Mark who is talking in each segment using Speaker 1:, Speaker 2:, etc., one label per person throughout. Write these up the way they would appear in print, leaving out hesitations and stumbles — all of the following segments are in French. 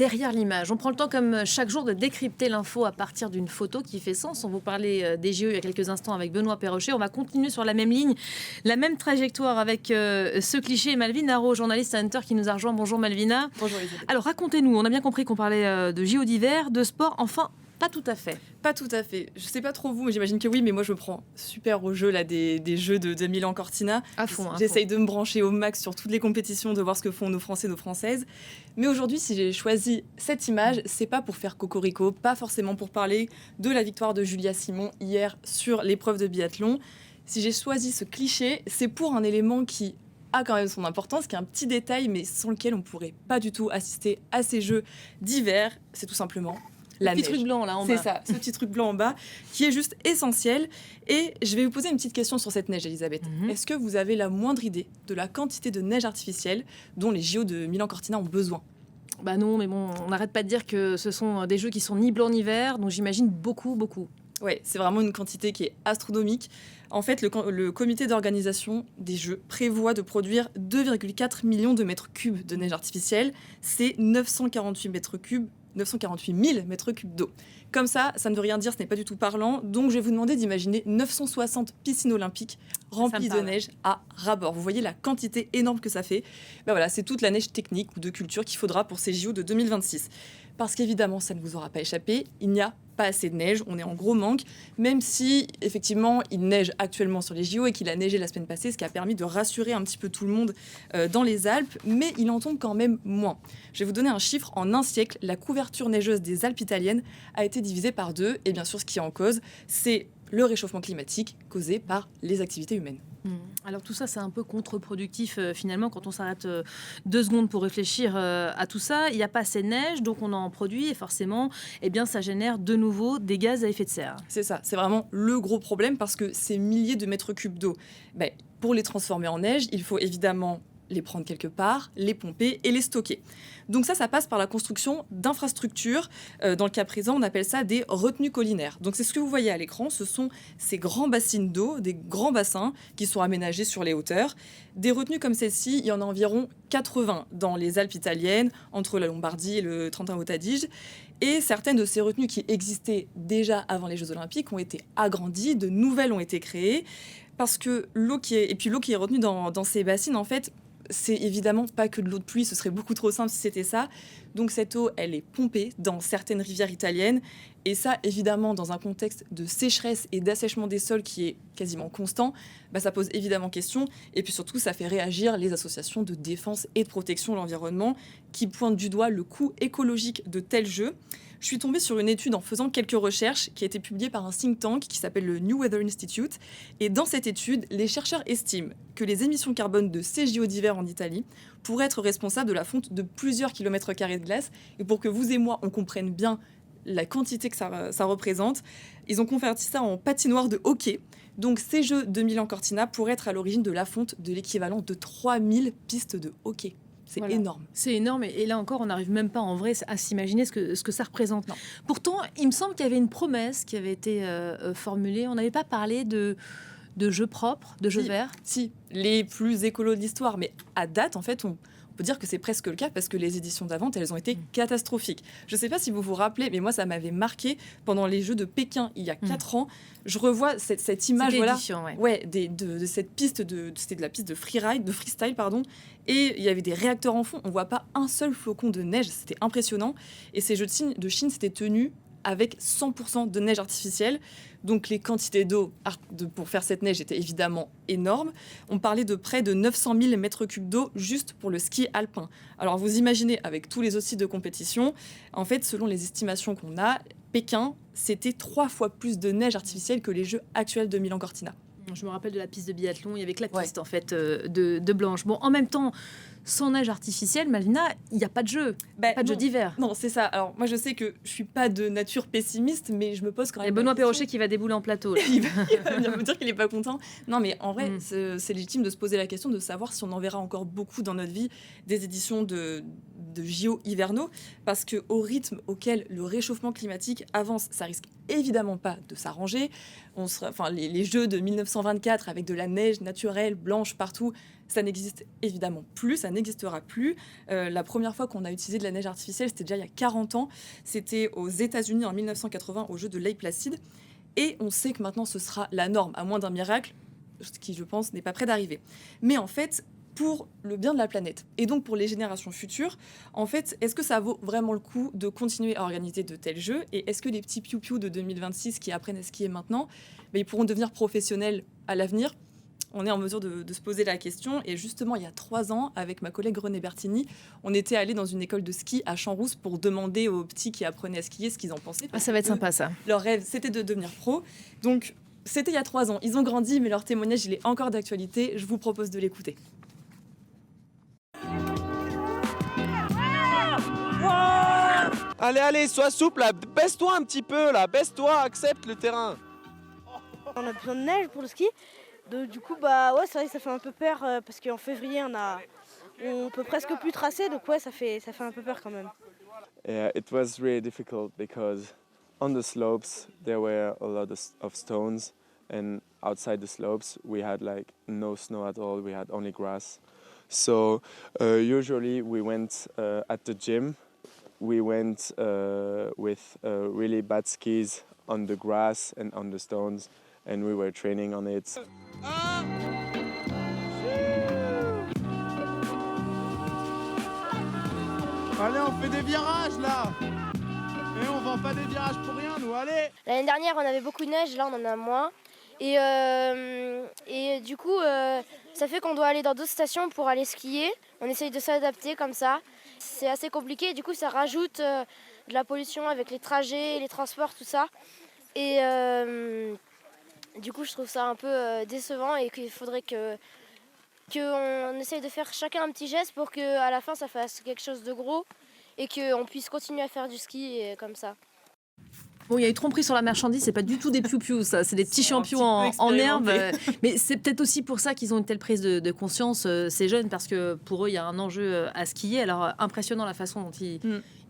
Speaker 1: derrière l'image. On prend le temps, comme chaque jour, de décrypter l'info à partir d'une photo qui fait sens. On vous parlait des JO il y a quelques instants avec Benoît Perrochet. On va continuer sur la même ligne, la même trajectoire avec ce cliché. Malvina Haro, journaliste à Hunter, qui nous a rejoint. Bonjour Malvina.
Speaker 2: Bonjour Isabelle.
Speaker 1: Alors racontez-nous, on a bien compris qu'on parlait de JO d'hiver, de sport, enfin pas tout à fait.
Speaker 2: Pas tout à fait. Je sais pas trop vous, mais j'imagine que oui, mais moi je me prends super au jeu là, des jeux de Milan Cortina.
Speaker 1: À fond.
Speaker 2: J'essaye de me brancher au max sur toutes les compétitions, de voir ce que font nos Français, nos Françaises. Mais aujourd'hui, si j'ai choisi cette image, c'est pas pour faire cocorico, pas forcément pour parler de la victoire de Julia Simon hier sur l'épreuve de biathlon. Si j'ai choisi ce cliché, c'est pour un élément qui a quand même son importance, qui est un petit détail, mais sans lequel on pourrait pas du tout assister à ces jeux d'hiver. C'est tout simplement la
Speaker 1: petit
Speaker 2: neige.
Speaker 1: truc blanc là en bas.
Speaker 2: C'est ça, ce petit truc blanc en bas, qui est juste essentiel. Et je vais vous poser une petite question sur cette neige, Elisabeth. Est-ce que vous avez la moindre idée de la quantité de neige artificielle dont les JO de Milan Cortina ont besoin ?
Speaker 1: Bah non, mais bon, on n'arrête pas de dire que ce sont des jeux qui sont ni blancs ni verts, donc j'imagine beaucoup.
Speaker 2: Ouais, c'est vraiment une quantité qui est astronomique. En fait, le comité d'organisation des Jeux prévoit de produire 2,4 millions de mètres cubes de neige artificielle. C'est 948 000 mètres cubes d'eau. Comme ça ne veut rien dire, ce n'est pas du tout parlant. Donc, je vais vous demander d'imaginer 960 piscines olympiques remplies de neige à ras-bord. Vous voyez la quantité énorme que ça fait. Ben voilà, c'est toute la neige technique ou de culture qu'il faudra pour ces JO de 2026. Parce qu'évidemment, ça ne vous aura pas échappé, il n'y a pas assez de neige, on est en gros manque, même si effectivement il neige actuellement sur les JO et qu'il a neigé la semaine passée, ce qui a permis de rassurer un petit peu tout le monde dans les Alpes, mais il en tombe quand même moins. Je vais vous donner un chiffre, en un siècle, la couverture neigeuse des Alpes italiennes a été divisée par 2, et bien sûr ce qui est en cause, c'est le réchauffement climatique causé par les activités humaines.
Speaker 1: Alors tout ça, c'est un peu contre-productif finalement quand on s'arrête 2 secondes pour réfléchir à tout ça. Il n'y a pas assez de neige, donc on en produit et forcément, ça génère de nouveau des gaz à effet de serre.
Speaker 2: C'est ça, c'est vraiment le gros problème parce que ces milliers de mètres cubes d'eau, pour les transformer en neige, il faut évidemment les prendre quelque part, les pomper et les stocker. Donc ça passe par la construction d'infrastructures. Dans le cas présent, on appelle ça des retenues collinaires. Donc c'est ce que vous voyez à l'écran, ce sont ces grands bassins d'eau, des grands bassins qui sont aménagés sur les hauteurs. Des retenues comme celle-ci, il y en a environ 80 dans les Alpes italiennes, entre la Lombardie et le Trentin-Haut Adige. Et certaines de ces retenues qui existaient déjà avant les Jeux Olympiques ont été agrandies, de nouvelles ont été créées, parce que l'eau qui est retenue dans ces bassines, en fait, c'est évidemment pas que de l'eau de pluie, ce serait beaucoup trop simple si c'était ça. Donc cette eau, elle est pompée dans certaines rivières italiennes. Et ça, évidemment, dans un contexte de sécheresse et d'assèchement des sols qui est quasiment constant, ça pose évidemment question. Et puis surtout, ça fait réagir les associations de défense et de protection de l'environnement qui pointent du doigt le coût écologique de tels jeux. Je suis tombée sur une étude en faisant quelques recherches qui a été publiée par un think tank qui s'appelle le New Weather Institute. Et dans cette étude, les chercheurs estiment que les émissions carbone de ces JO d'hiver en Italie pourraient être responsables de la fonte de plusieurs kilomètres carrés de glace. Et pour que vous et moi, on comprenne bien la quantité que ça représente, ils ont converti ça en patinoire de hockey. Donc ces Jeux de Milan Cortina pourraient être à l'origine de la fonte de l'équivalent de 3000 pistes de hockey. C'est énorme.
Speaker 1: C'est énorme et là encore, on n'arrive même pas en vrai à s'imaginer ce que ça représente. Non. Pourtant, il me semble qu'il y avait une promesse qui avait été formulée. On n'avait pas parlé de jeux propres, de jeux verts.
Speaker 2: Si, les plus écolos de l'histoire. Mais à date, en fait, on peut dire que c'est presque le cas parce que les éditions d'avant, elles ont été catastrophiques. Je ne sais pas si vous vous rappelez, mais moi, ça m'avait marqué pendant les Jeux de Pékin, il y a 4 ans. Je revois cette image, de cette piste, c'était de la piste de freestyle, et il y avait des réacteurs en fond. On ne voit pas un seul flocon de neige, c'était impressionnant. Et ces Jeux de Chine, c'était tenu avec 100% de neige artificielle. Donc les quantités d'eau pour faire cette neige étaient évidemment énormes. On parlait de près de 900 000 mètres cubes d'eau juste pour le ski alpin. Alors vous imaginez, avec tous les autres sites de compétition, en fait, selon les estimations qu'on a, Pékin, c'était 3 fois plus de neige artificielle que les Jeux actuels de Milan Cortina.
Speaker 1: Je me rappelle de la piste de biathlon, il y avait que la piste en fait de blanche. Bon, en même temps, sans neige artificielle, Malvina, il n'y a pas de jeu, pas de jeu d'hiver.
Speaker 2: Non, c'est ça. Alors moi, je sais que je suis pas de nature pessimiste, mais je me pose quand même.
Speaker 1: Il y a Benoît Perrochet qui va débouler en plateau.
Speaker 2: Il va venir me dire qu'il n'est pas content. Non, mais en vrai, c'est légitime de se poser la question de savoir si on en verra encore beaucoup dans notre vie des éditions de JO hivernaux, parce que au rythme auquel le réchauffement climatique avance, ça risque évidemment pas de s'arranger. Les Jeux de 1924 avec de la neige naturelle blanche partout, Ça n'existe évidemment plus, ça n'existera plus. La première fois qu'on a utilisé de la neige artificielle, c'était déjà il y a 40 ans. C'était aux États-Unis en 1980 au jeu de Lake Placid. Et on sait que maintenant ce sera la norme, à moins d'un miracle, ce qui je pense n'est pas près d'arriver. Mais en fait, pour le bien de la planète et donc pour les générations futures, en fait, est-ce que ça vaut vraiment le coup de continuer à organiser de tels jeux? Et est-ce que les petits piou-piou de 2026 qui apprennent à skier maintenant, ils pourront devenir professionnels à l'avenir? On est en mesure de se poser la question. Et justement, il y a 3 ans, avec ma collègue Renée Bertini, on était allé dans une école de ski à Champs-Rousse pour demander aux petits qui apprenaient à skier ce qu'ils en pensaient.
Speaker 1: Ça va être sympa, ça.
Speaker 2: Leur rêve, c'était de devenir pro. Donc, c'était il y a 3 ans. Ils ont grandi, mais leur témoignage, il est encore d'actualité. Je vous propose de l'écouter.
Speaker 3: Allez, allez, sois souple, là. Baisse-toi un petit peu, là. Baisse-toi, accepte le terrain.
Speaker 4: On a besoin de neige pour le ski. Du coup, ouais, c'est vrai que ça fait un peu peur parce qu'en février, on peut presque plus tracer. Donc ouais, ça fait un peu peur quand même.
Speaker 3: Yeah, it was really difficult because on the slopes there were a lot of stones, and outside the slopes we had like no snow at all. We had only grass. So usually we went at the gym. We went with really bad skis on the grass and on the stones, and we were training on it.
Speaker 5: Allez, on fait des virages là. Et on vend pas des virages pour rien, nous, allez.
Speaker 6: L'année dernière, on avait beaucoup de neige, là on en a moins. Et du coup, ça fait qu'on doit aller dans d'autres stations pour aller skier. On essaye de s'adapter comme ça. C'est assez compliqué, du coup ça rajoute de la pollution avec les trajets, les transports, tout ça. Et du coup je trouve ça un peu décevant et qu'il faudrait qu'on essaye de faire chacun un petit geste pour qu'à la fin ça fasse quelque chose de gros et qu'on puisse continuer à faire du ski comme ça.
Speaker 1: Bon, il y a eu tromperie sur la marchandise, c'est pas du tout des piou-piou, ça, c'est des petits champions en herbe. Mais c'est peut-être aussi pour ça qu'ils ont une telle prise de conscience, ces jeunes, parce que pour eux, il y a un enjeu à skier. Alors, impressionnant la façon dont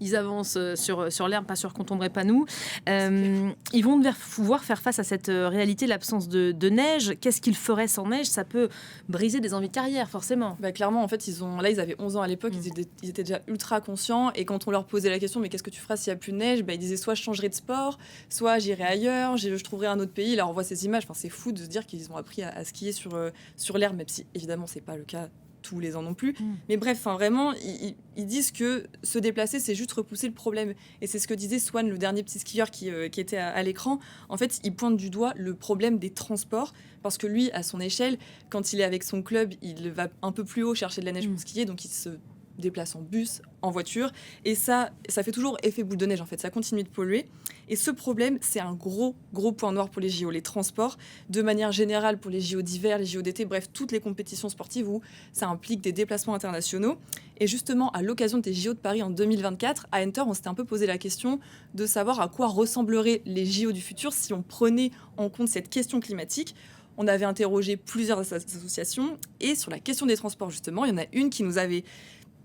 Speaker 1: ils avancent sur l'herbe, pas sûr qu'on tomberait pas nous. Ils vont devoir faire face à cette réalité, l'absence de neige. Qu'est-ce qu'ils feraient sans neige? Ça peut briser des envies de carrière, forcément.
Speaker 2: Clairement, en fait, ils avaient 11 ans à l'époque, ils étaient déjà ultra conscients. Et quand on leur posait la question, mais qu'est-ce que tu feras s'il n'y a plus de neige? Ils disaient soit je changerai de sport, soit j'irai ailleurs, je trouverai un autre pays. Là, on voit ces images. Enfin, c'est fou de se dire qu'ils ont appris à skier sur l'herbe, même si évidemment, c'est pas le cas tous les ans non plus. Mais bref, vraiment, ils disent que se déplacer, c'est juste repousser le problème. Et c'est ce que disait Swan, le dernier petit skieur qui était à l'écran. En fait, il pointe du doigt le problème des transports, parce que lui, à son échelle, quand il est avec son club, il va un peu plus haut chercher de la neige pour skier, donc il se déplace en bus, en voiture, et ça fait toujours effet boule de neige en fait, ça continue de polluer. Et ce problème, c'est un gros point noir pour les JO, les transports, de manière générale pour les JO d'hiver, les JO d'été, bref, toutes les compétitions sportives où ça implique des déplacements internationaux. Et justement, à l'occasion des JO de Paris en 2024, à Enter, on s'était un peu posé la question de savoir à quoi ressembleraient les JO du futur si on prenait en compte cette question climatique. On avait interrogé plusieurs associations, et sur la question des transports, justement, il y en a une qui nous avait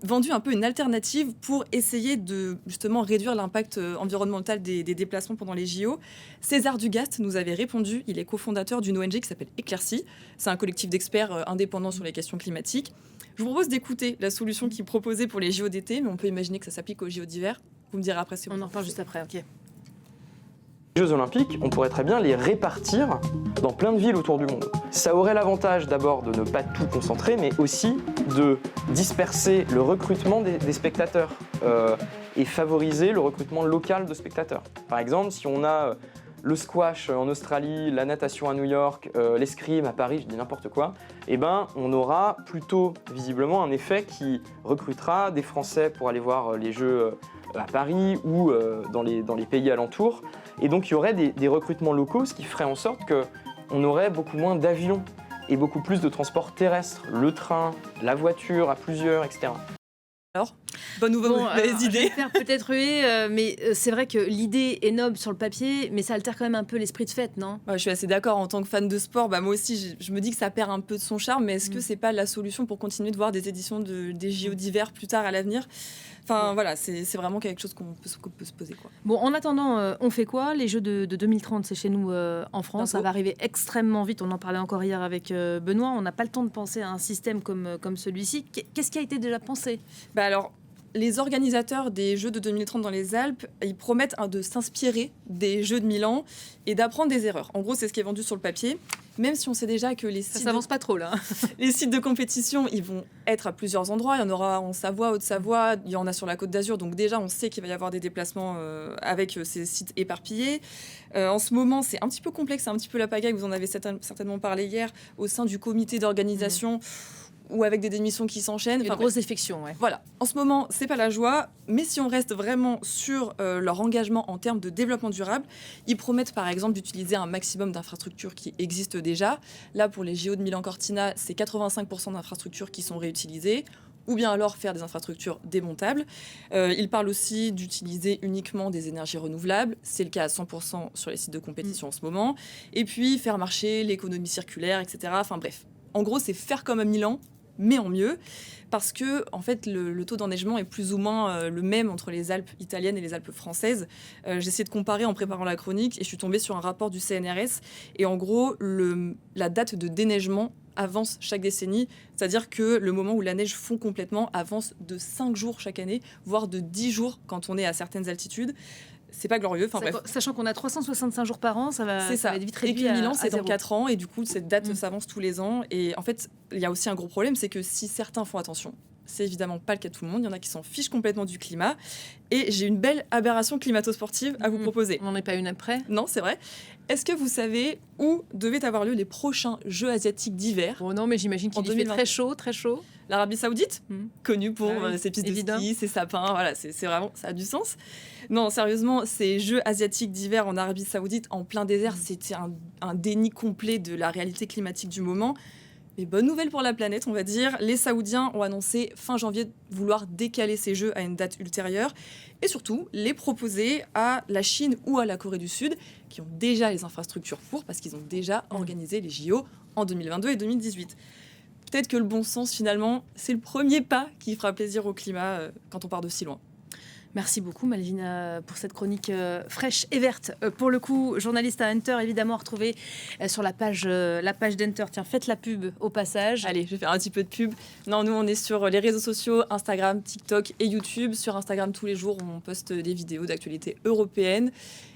Speaker 2: vendu un peu une alternative pour essayer de justement réduire l'impact environnemental des déplacements pendant les JO. César Dugast nous avait répondu, il est cofondateur d'une ONG qui s'appelle Éclaircie. C'est un collectif d'experts indépendants sur les questions climatiques. Je vous propose d'écouter la solution qu'il proposait pour les JO d'été, mais on peut imaginer que ça s'applique aux JO d'hiver. Vous me direz après si
Speaker 1: on en reparle juste après, ok.
Speaker 7: Les Jeux Olympiques, on pourrait très bien les répartir dans plein de villes autour du monde. Ça aurait l'avantage d'abord de ne pas tout concentrer, mais aussi de disperser le recrutement des spectateurs et favoriser le recrutement local de spectateurs. Par exemple, si on a le squash en Australie, la natation à New York, l'escrime à Paris, je dis n'importe quoi, on aura plutôt visiblement un effet qui recrutera des Français pour aller voir les Jeux à Paris ou dans les pays alentours. Et donc il y aurait des recrutements locaux, ce qui ferait en sorte qu'on aurait beaucoup moins d'avions et beaucoup plus de transports terrestres, le train, la voiture à plusieurs, etc.
Speaker 2: Alors, bonne ou mauvaise idée?
Speaker 1: Peut-être huer, mais c'est vrai que l'idée est noble sur le papier, mais ça altère quand même un peu l'esprit de fête, non?
Speaker 2: Je suis assez d'accord. En tant que fan de sport, moi aussi, je me dis que ça perd un peu de son charme, mais est-ce que c'est pas la solution pour continuer de voir des éditions des JO d'hiver plus tard à l'avenir? Enfin voilà, c'est vraiment quelque chose qu'on peut se poser, quoi.
Speaker 1: Bon, en attendant, on fait quoi? Les Jeux de 2030, c'est chez nous en France. Ça va arriver extrêmement vite. On en parlait encore hier avec Benoît. On n'a pas le temps de penser à un système comme celui-ci. Qu'est-ce qui a été déjà pensé?
Speaker 2: Bah alors, les organisateurs des Jeux de 2030 dans les Alpes, ils promettent de s'inspirer des Jeux de Milan et d'apprendre des erreurs. En gros, c'est ce qui est vendu sur le papier, même si on sait déjà que
Speaker 1: Ça s'avance pas trop, là.
Speaker 2: les sites de compétition, ils vont être à plusieurs endroits. Il y en aura en Savoie, Haute-Savoie, il y en a sur la Côte d'Azur. Donc déjà, on sait qu'il va y avoir des déplacements avec ces sites éparpillés. En ce moment, c'est un petit peu complexe, c'est un petit peu la pagaille. Vous en avez certainement parlé hier au sein du comité d'organisation. Ou avec des démissions qui s'enchaînent.
Speaker 1: Une grosse défection, ouais.
Speaker 2: Voilà. En ce moment, c'est pas la joie, mais si on reste vraiment sur leur engagement en termes de développement durable, ils promettent par exemple d'utiliser un maximum d'infrastructures qui existent déjà. Là, pour les JO de Milan-Cortina, c'est 85% d'infrastructures qui sont réutilisées, ou bien alors faire des infrastructures démontables. Ils parlent aussi d'utiliser uniquement des énergies renouvelables. C'est le cas à 100% sur les sites de compétition en ce moment. Et puis, faire marcher l'économie circulaire, etc. Enfin bref. En gros, c'est faire comme à Milan, mais en mieux, parce que en fait, le taux d'enneigement est plus ou moins le même entre les Alpes italiennes et les Alpes françaises. J'ai essayé de comparer en préparant la chronique et je suis tombée sur un rapport du CNRS. Et en gros, la date de déneigement avance chaque décennie, c'est-à-dire que le moment où la neige fond complètement avance de 5 jours chaque année, voire de 10 jours quand on est à certaines altitudes. C'est pas glorieux. Enfin, bref.
Speaker 1: Sachant qu'on a 365 jours par an, ça va être vite réduit.
Speaker 2: Et que Milan, c'est dans
Speaker 1: 0.
Speaker 2: 4 ans. Et du coup, cette date s'avance tous les ans. Et en fait, il y a aussi un gros problème, c'est que si certains font attention, c'est évidemment pas le cas de tout le monde. Il y en a qui s'en fichent complètement du climat. Et j'ai une belle aberration climato-sportive à vous proposer.
Speaker 1: On n'en est pas une après?
Speaker 2: Non, c'est vrai. Est-ce que vous savez où devaient avoir lieu les prochains Jeux asiatiques d'hiver?
Speaker 1: Bon, non, mais j'imagine qu'il fait très chaud, très chaud.
Speaker 2: L'Arabie Saoudite, connue pour ses pistes
Speaker 1: évident.
Speaker 2: de ski, ses sapins, voilà, c'est vraiment, ça a du sens. Non, sérieusement, ces Jeux asiatiques d'hiver en Arabie Saoudite, en plein désert, c'était un déni complet de la réalité climatique du moment. Mais bonne nouvelle pour la planète, on va dire. Les Saoudiens ont annoncé fin janvier vouloir décaler ces Jeux à une date ultérieure et surtout les proposer à la Chine ou à la Corée du Sud, qui ont déjà les infrastructures pour, parce qu'ils ont déjà organisé les JO en 2022 et 2018. Peut-être que le bon sens, finalement, c'est le premier pas qui fera plaisir au climat quand on part de si loin.
Speaker 1: Merci beaucoup Malvina pour cette chronique fraîche et verte. Pour le coup, journaliste à Hunter, évidemment retrouvée sur la page d'Hunter. Tiens, faites la pub au passage.
Speaker 2: Allez, je vais faire un petit peu de pub. Non, nous on est sur les réseaux sociaux, Instagram, TikTok et YouTube. Sur Instagram, tous les jours, on poste des vidéos d'actualité européenne.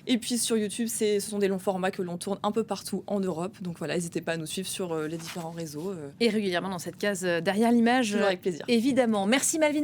Speaker 2: Et puis sur YouTube, ce sont des longs formats que l'on tourne un peu partout en Europe. Donc voilà, n'hésitez pas à nous suivre sur les différents réseaux.
Speaker 1: Et régulièrement dans cette case derrière l'image.
Speaker 2: Toujours avec plaisir.
Speaker 1: Évidemment. Merci Malvina.